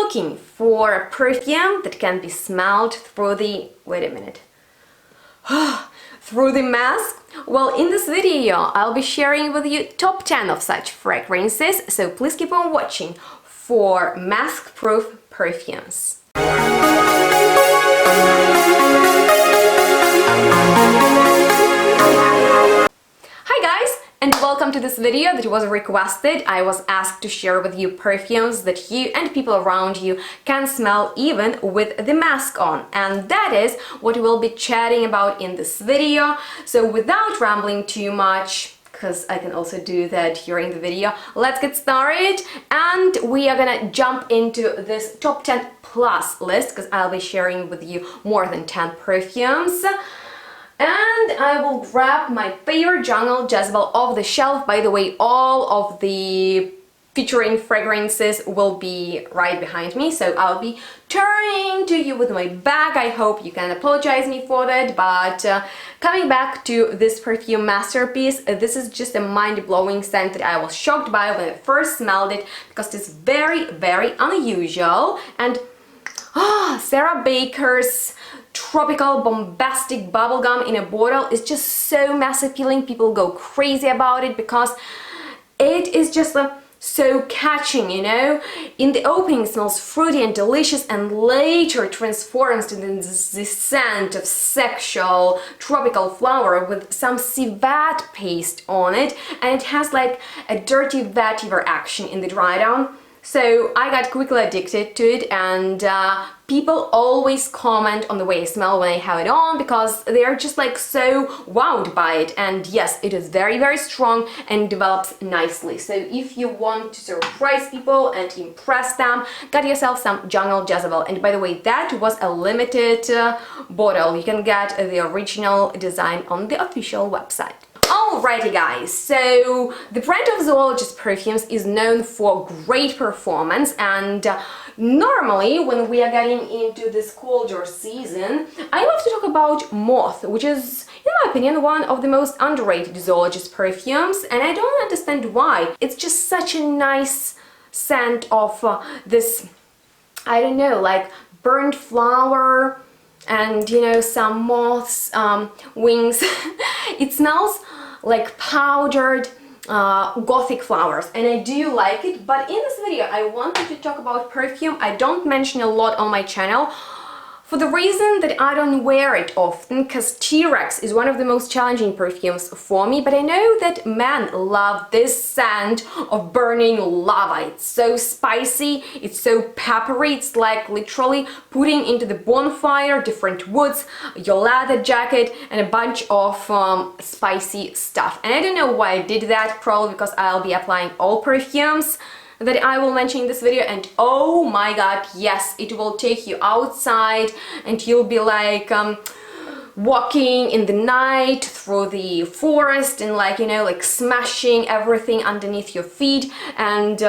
looking for a perfume that can be smelled through the... wait a minute. Through the mask? Well, in this video I'll be sharing with you top 10 of such fragrances, so please keep on watching for mask-proof perfumes. Hi guys! And welcome to this video that was requested. I was asked to share with you perfumes that you and people around you can smell even with the mask on. And that is what we'll be chatting about in this video. So without rambling too much, because I can also do that during the video, let's get started. And we are gonna jump into this top 10 plus list, because I'll be sharing with you more than 10 perfumes. And I will grab my PEAR Jungle Jezebel off the shelf. By the way, all of the featuring fragrances will be right behind me, so I'll be turning to you with my bag. I hope you can apologize me for that, but coming back to this perfume masterpiece, this is just a mind-blowing scent that I was shocked by when I first smelled it, because it's very, very unusual. And Sarah Baker's tropical bombastic bubblegum in a bottle is just so mass appealing. People go crazy about it because it is just so catching, you know. In the opening it smells fruity and delicious, and later transforms into this scent of sexual tropical flower with some civet paste on it, and it has like a dirty vetiver action in the dry down. So I got quickly addicted to it, and people always comment on the way I smell when I have it on, because they are just like so wowed by it. And yes, it is very, very strong and develops nicely. So if you want to surprise people and impress them, get yourself some Jungle Jezebel. And by the way, that was a limited bottle. You can get the original design on the official website. Alrighty guys, so the brand of Zoologist Perfumes is known for great performance, and normally when we are getting into this colder season, I love to talk about Moth, which is, in my opinion, one of the most underrated Zoologist perfumes, and I don't understand why. It's just such a nice scent of this, I don't know, like burnt flower and, you know, some moths' wings. It smells like powdered gothic flowers, and I do like it. But in this video I wanted to talk about perfume I don't mention a lot on my channel, for the reason that I don't wear it often, because T-Rex is one of the most challenging perfumes for me, but I know that men love this scent of burning lava. It's so spicy, it's so peppery, it's like literally putting into the bonfire different woods, your leather jacket, and a bunch of spicy stuff. And I don't know why I did that, probably because I'll be applying all perfumes that I will mention in this video, and oh my god, yes, it will take you outside and you'll be like walking in the night through the forest and, like, you know, like smashing everything underneath your feet and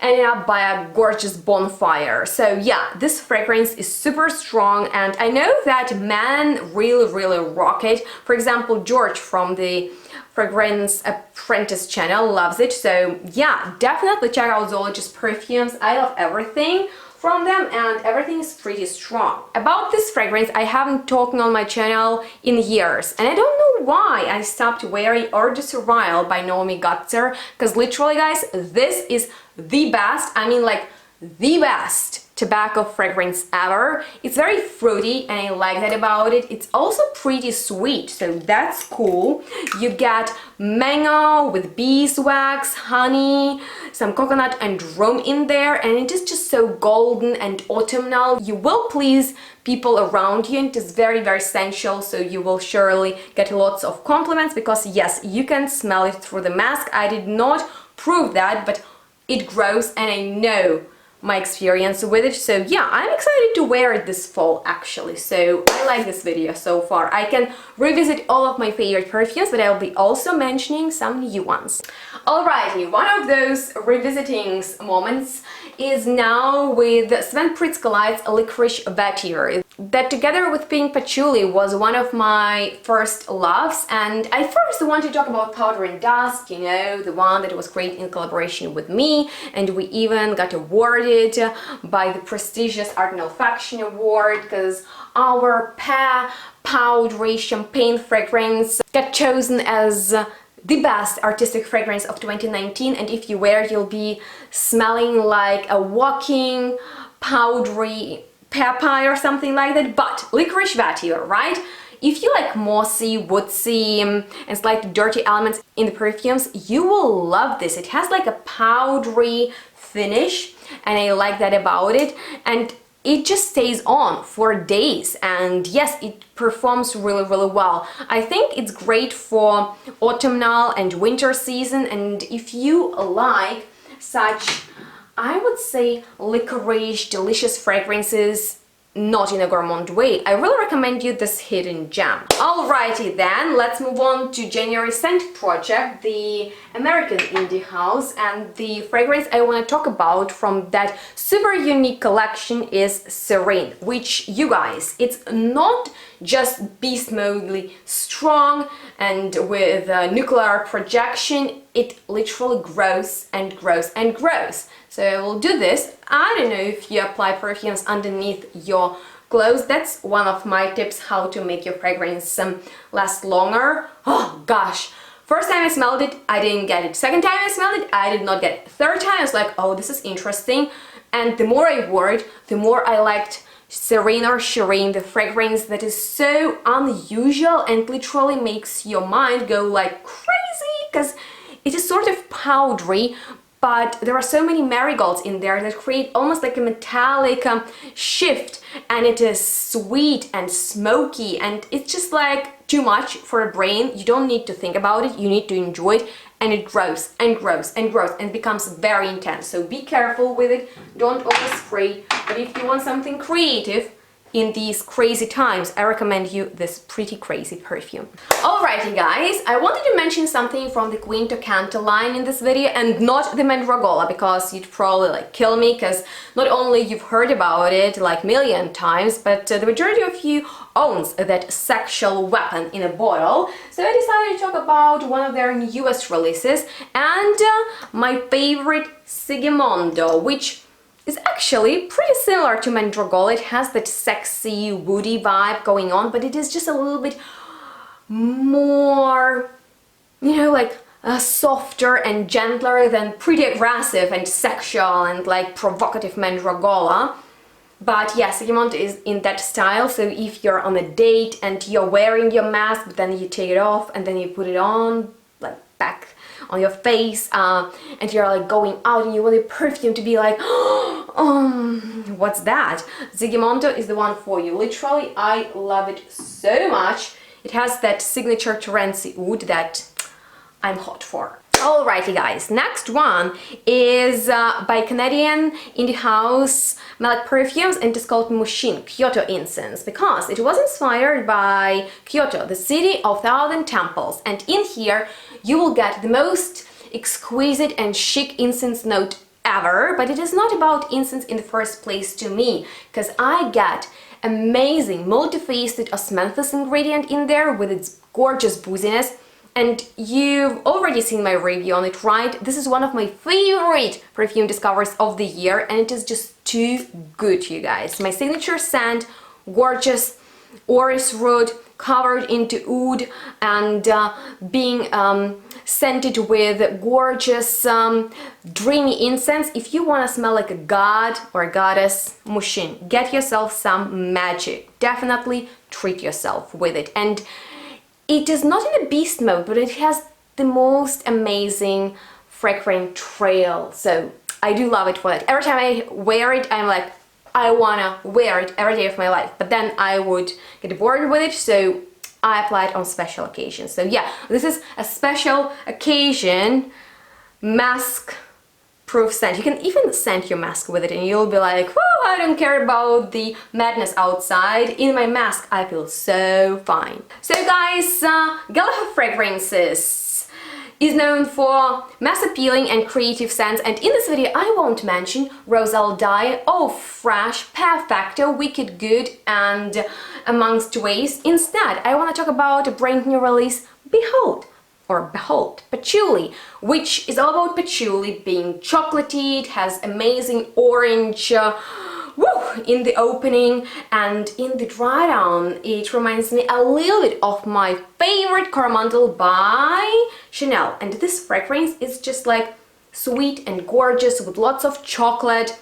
ending up by a gorgeous bonfire. So yeah, this fragrance is super strong, and I know that men really rock it. For example, George from the Fragrance Apprentice channel loves it. So yeah, definitely check out Zoologist Perfumes. I love everything from them, and everything is pretty strong. About this fragrance, I haven't talked on my channel in years, and I don't know why I stopped wearing Eau de Surreal by Naomi Gutzer, because literally guys, this is the best, I mean like the best tobacco fragrance ever. It's very fruity, and I like that about it. It's also pretty sweet, so that's cool. You get mango with beeswax, honey, some coconut and rum in there, and it is just so golden and autumnal. You will please people around you, and it is very, very sensual, so you will surely get lots of compliments, because yes, you can smell it through the mask. I did not prove that, but it grows, and I know my experience with it. So yeah, I'm excited to wear it this fall actually. So I like this video so far. I can revisit all of my favorite perfumes, but I'll be also mentioning some new ones. Alrighty, one of those revisiting moments is now with Sven Pritzker Lights Liquorice Vetiver. that together with Pink Patchouli was one of my first loves, and I first want to talk about Powder and Dusk, you know, the one that was created in collaboration with me, and we even got awarded by the prestigious Art and Olfaction Award because our PEAR powdery champagne fragrance got chosen as the best artistic fragrance of 2019, and if you wear it, you'll be smelling like a walking powdery PEAR pie or something like that. But Liquorice Vetiver, right? If you like mossy, woodsy, and slightly dirty elements in the perfumes, you will love this. It has like a powdery finish, and I like that about it. And it just stays on for days, and yes, it performs really, really well. I think it's great for autumnal and winter season, and if you like such, I would say, licorice, delicious fragrances, not in a gourmand way, I really recommend you this hidden gem. Alrighty then, let's move on to January Scent Project, the American indie house, and the fragrance I want to talk about from that super unique collection is Serin, which, you guys, it's not just beast modely strong and with nuclear projection, it literally grows and grows and grows. So we'll do this. I don't know if you apply perfumes underneath your clothes. That's one of my tips, how to make your fragrance last longer. Oh gosh, first time I smelled it, I didn't get it. Second time I smelled it, I did not get it. Third time I was like, oh, this is interesting. And the more I wore it, the more I liked Serin or Serin, the fragrance that is so unusual and literally makes your mind go like crazy, because it is sort of powdery, but there are so many marigolds in there that create almost like a metallic shift, and it is sweet and smoky, and it's just like too much for a brain. You don't need to think about it, you need to enjoy it, and it grows and grows and grows and becomes very intense. So be careful with it, don't overspray, but if you want something creative in these crazy times, I recommend you this pretty crazy perfume. Alrighty guys, I wanted to mention something from the V Canto line in this video, and not the Mandragola, because you'd probably like kill me, because not only you've heard about it like million times, but the majority of you owns that sexual weapon in a bottle. So I decided to talk about one of their newest releases, and my favorite, Sigismondo, which is actually pretty similar to Mandragola. It has that sexy, woody vibe going on, but it is just a little bit more, you know, like softer and gentler than pretty aggressive and sexual and like provocative Mandragola. But yeah, Sigismondo is in that style, so if you're on a date and you're wearing your mask, but then you take it off and then you put it on, like back on your face, and you're like going out and you want your perfume to be like, what's that? Sigismondo is the one for you. Literally, I love it so much. It has that signature Terenzi oud that I'm hot for. Alrighty guys, next one is by Canadian indie house Meleg Perfumes, and it's called Mushin, Kyoto Incense, because it was inspired by Kyoto, the city of thousand temples, and in here you will get the most exquisite and chic incense note ever, but it is not about incense in the first place to me, because I get amazing multi-faceted osmanthus ingredient in there with its gorgeous booziness. And you've already seen my review on it, right? This is one of my favorite perfume discoveries of the year, and it is just too good, you guys. My signature scent, gorgeous orris root, covered into oud, and being scented with gorgeous dreamy incense. If you want to smell like a god or a goddess, Mushin, get yourself some magic. Definitely treat yourself with it. And it is not in a beast mode, but it has the most amazing fragrant trail. So I do love it for that. Every time I wear it, I'm like, I wanna wear it every day of my life. But then I would get bored with it, so I apply it on special occasions. So yeah, this is a special occasion mask proof scent. You can even scent your mask with it and you'll be like, whoa, I don't care about the madness outside. In my mask, I feel so fine. So guys, Gallagher fragrances. is known for mass appealing and creative scents, and in this video I won't mention Rosal Dye, Oh Fresh, Perfecto, Wicked Good and amongst ways. Instead, I want to talk about a brand new release, Behold, Patchouli, which is all about patchouli being chocolatey. It has amazing orange in the opening, and in the dry down it reminds me a little bit of my favorite Coromandel by Chanel, and this fragrance is just like sweet and gorgeous with lots of chocolate,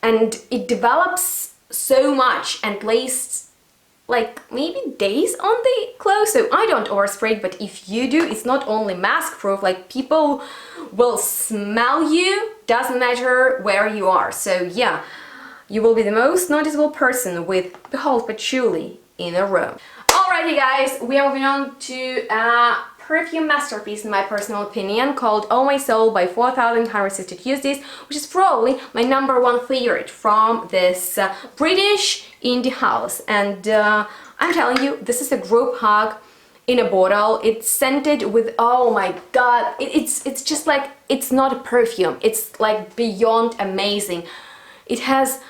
and it develops so much and lasts like maybe days on the clothes, so I don't overspray, but if you do, it's not only mask proof, like people will smell you, doesn't matter where you are. So yeah, you will be the most noticeable person with Behold Patchouli in a room. Alrighty guys, we are moving on to a perfume masterpiece in my personal opinion called Eau My Soul by 4160 Tuesdays, which is probably my #1 favorite from this British indie house. And I'm telling you, this is a group hug in a bottle. It's scented with, oh my god, it's just like, it's not a perfume, it's like beyond amazing. It has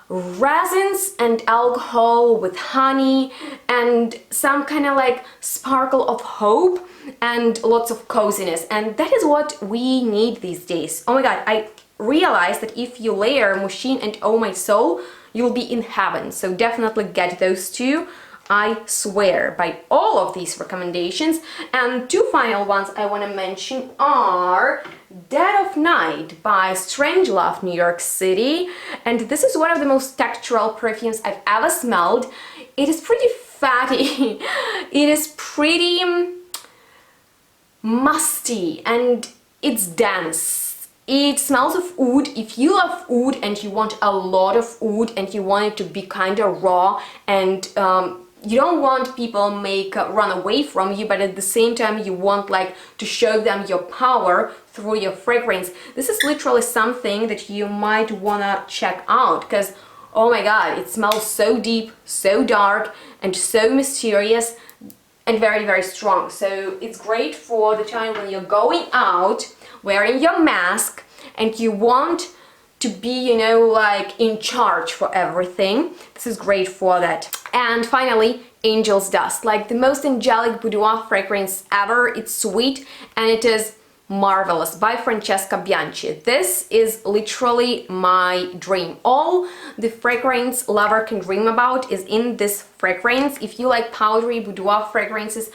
resins and alcohol with honey and some kind of like sparkle of hope and lots of coziness, and that is what we need these days. Oh my god, I realized that if you layer Mushin and Oh My Soul, you'll be in heaven, so definitely get those two, I swear by all of these recommendations. And two final ones I want to mention are Dead of Night by Strangelove, New York City, and this is one of the most textural perfumes I've ever smelled. It is pretty fatty, it is pretty musty, and it's dense. It smells of oud. If you love oud and you want a lot of oud and you want it to be kind of raw, and you don't want people run away from you, but at the same time you want like to show them your power through your fragrance, this is literally something that you might wanna check out, because oh my god, it smells so deep, so dark and so mysterious and very, very strong. So it's great for the time when you're going out wearing your mask and you want to be, you know, like in charge for everything. This is great for that. And finally, Angel's Dust, like the most angelic boudoir fragrance ever. It's sweet and it is marvelous, by Francesca Bianchi. This is literally my dream. All the fragrance lover can dream about is in this fragrance. If you like powdery boudoir fragrances,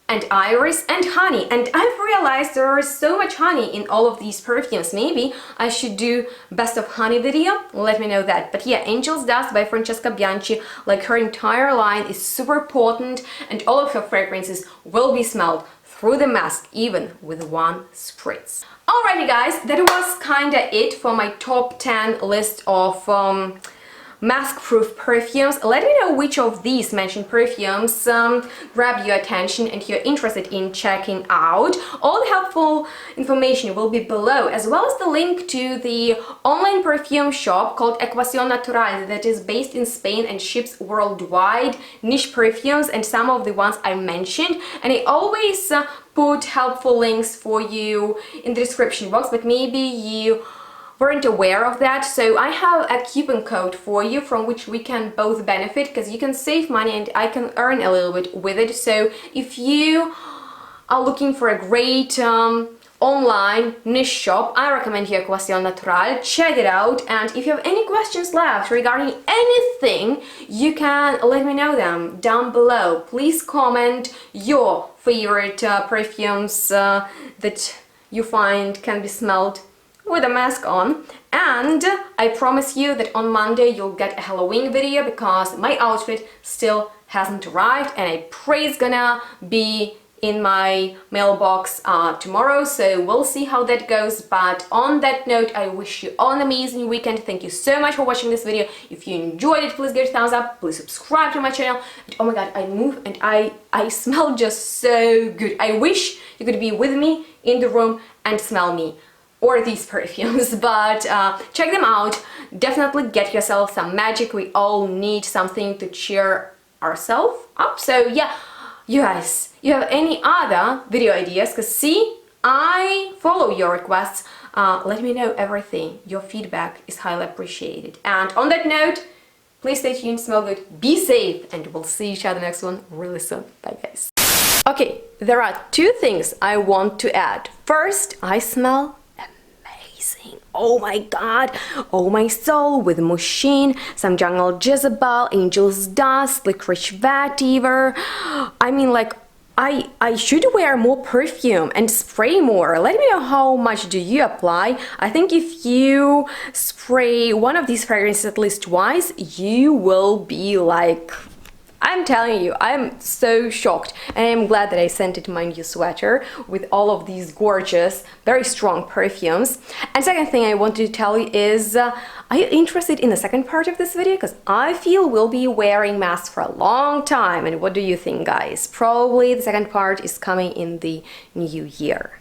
and iris and honey, and I've realized there is so much honey in all of these perfumes. Maybe I should do best of honey video, let me know that. But yeah, Angel's Dust by Francesca Bianchi, like her entire line is super potent, and all of her fragrances will be smelled through the mask, even with one spritz. Alrighty guys, that was kinda it for my top 10 list of mask-proof perfumes. Let me know which of these mentioned perfumes grab your attention and you're interested in checking out. All the helpful information will be below, as well as the link to the online perfume shop called Equación Natural that is based in Spain and ships worldwide niche perfumes and some of the ones I mentioned. And I always put helpful links for you in the description box, but maybe you weren't aware of that, so I have a coupon code for you from which we can both benefit, because you can save money and I can earn a little bit with it. So if you are looking for a great online niche shop, I recommend you Equación Natural. Check it out, and if you have any questions left regarding anything, you can let me know them down below. Please comment your favorite perfumes that you find can be smelled with a mask on, and I promise you that on Monday you'll get a Halloween video, because my outfit still hasn't arrived and I pray it's gonna be in my mailbox tomorrow, so we'll see how that goes. But on that note, I wish you all an amazing weekend. Thank you so much for watching this video. If you enjoyed it, please give it a thumbs up, please subscribe to my channel. And oh my god, I move and I smell just so good. I wish you could be with me in the room and smell me or these perfumes, but check them out. Definitely get yourself some magic. We all need something to cheer ourselves up. So yeah, you guys, you have any other video ideas? Because see, I follow your requests. Let me know everything. Your feedback is highly appreciated. And on that note, please stay tuned, smell good, be safe, and we'll see each other next one really soon. Bye guys. Okay, there are two things I want to add. First, I smell amazing. Oh my god. Eau My Soul with Mushin, some jungle Jezebel, Angel's Dust, Liquorice Vetiver. I mean, like, I should wear more perfume and spray more. Let me know how much do you apply. I think if you spray one of these fragrances at least twice, you will be like, I'm telling you, I'm so shocked, and I'm glad that I scented my new sweater with all of these gorgeous, very strong perfumes. And second thing I want to tell you is, are you interested in the second part of this video? Because I feel we'll be wearing masks for a long time. And what do you think, guys? Probably the second part is coming in the new year.